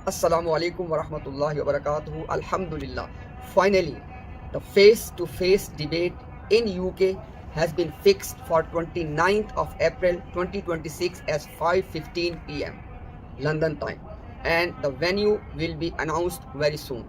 Assalamu alaikum wa rahmatullahi wa barakatuhu. Alhamdulillah. Finally, the face-to-face debate in UK has been fixed for 29th of April 2026 as 5:15 p.m. London time, and the venue will be announced very soon.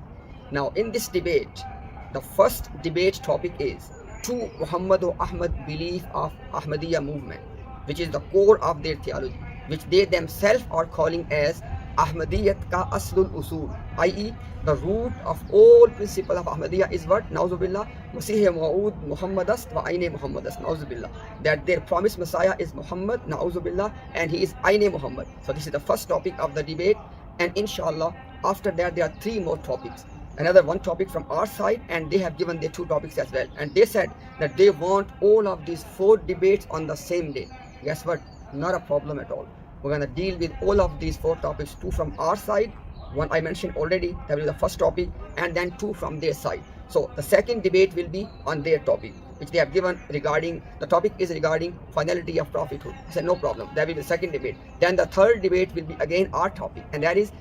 Now, in this debate, the first debate topic is to Muhammad or Ahmad belief of Ahmadiyya movement, which is the core of their theology, which they themselves are calling as Ahmadiyyat ka aslul usul, i.e., the root of all principle of Ahmadiyya is what? Nauzubillah, Masih Maud Muhammadast wa Aine Muhammadast, Nauzubillah. That their promised Messiah is Muhammad, Nauzubillah, and he is Aine Muhammad. So this is the first topic of the debate, and inshallah, after that there are three more topics. Another one topic from our side, and they have given their two topics as well. And they said that they want all of these four debates on the same day. Guess what? Not a problem at all. We're going to deal with all of these four topics, two from our side, one I mentioned already, that will be the first topic, and then two from their side. So the second debate will be on their topic, which they have given regarding, the topic is regarding finality of prophethood. I said no problem, that will be the second debate. Then the third debate will be again our topic, and that is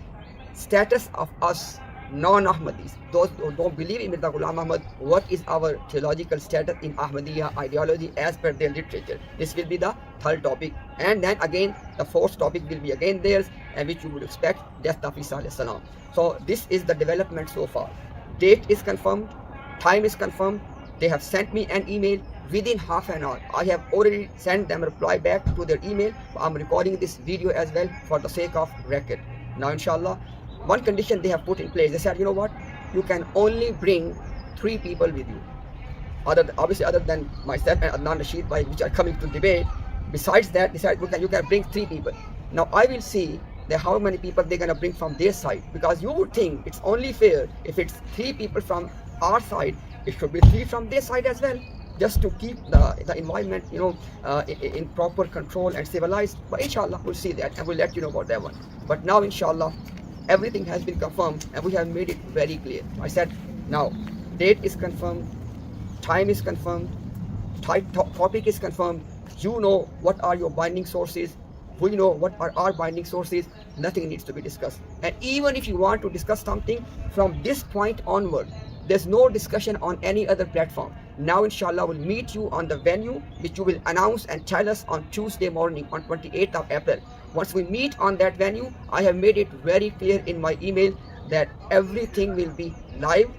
status of us non-Ahmadis, those who don't believe in Mirza Ghulam Ahmad, what is our theological status in Ahmadiyya ideology as per their literature. This will be the third topic, and then again the fourth topic will be again theirs, and which you would expect, death of Isa alayhi salam. So this is the development so far. Date is confirmed, time is confirmed. They have sent me an email within half an hour. I have already sent them a reply back to their email. I'm recording this video as well for the sake of record. Now inshallah, one condition they have put in place, they said, you know what, you can only bring 3 people with you, obviously other than myself and Adnan Rashid Bhai, which are coming to debate. Besides that, they said you can bring 3 people. Now I will see that how many people they're gonna bring from their side, because you would think it's only fair if it's 3 people from our side, it should be 3 from their side as well, just to keep the environment, in proper control and civilized. But inshallah, we'll see that and we'll let you know about that one. But now inshallah, everything has been confirmed and we have made it very clear. I said now date is confirmed, time is confirmed, topic is confirmed. You know what are your binding sources, we know what are our binding sources. Nothing needs to be discussed, and even if you want to discuss something from this point onward, there's no discussion on any other platform. Now inshallah we'll meet you on the venue, which you will announce and tell us on Tuesday morning on 28th of April. Once we meet on that venue, I have made it very clear in my email that everything will be live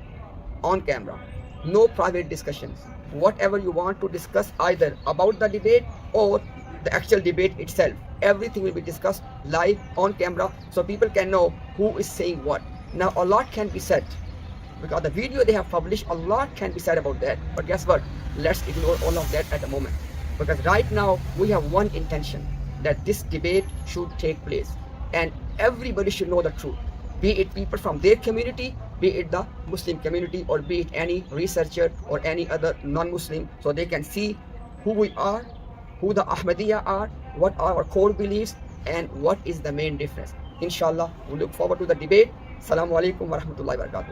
on camera. No private discussions. Whatever you want to discuss either about the debate or the actual debate itself, everything will be discussed live on camera so people can know who is saying what. Now a lot can be said, because the video they have published, a lot can be said about that. But guess what? Let's ignore all of that at the moment. Because right now we have one intention, that this debate should take place. And everybody should know the truth. Be it people from their community, be it the Muslim community, or be it any researcher or any other non-Muslim, so they can see who we are, who the Ahmadiyya are, what are our core beliefs, and what is the main difference. Inshallah, we look forward to the debate. Assalamu alaikum wa rahmatullahi wa barakatuh.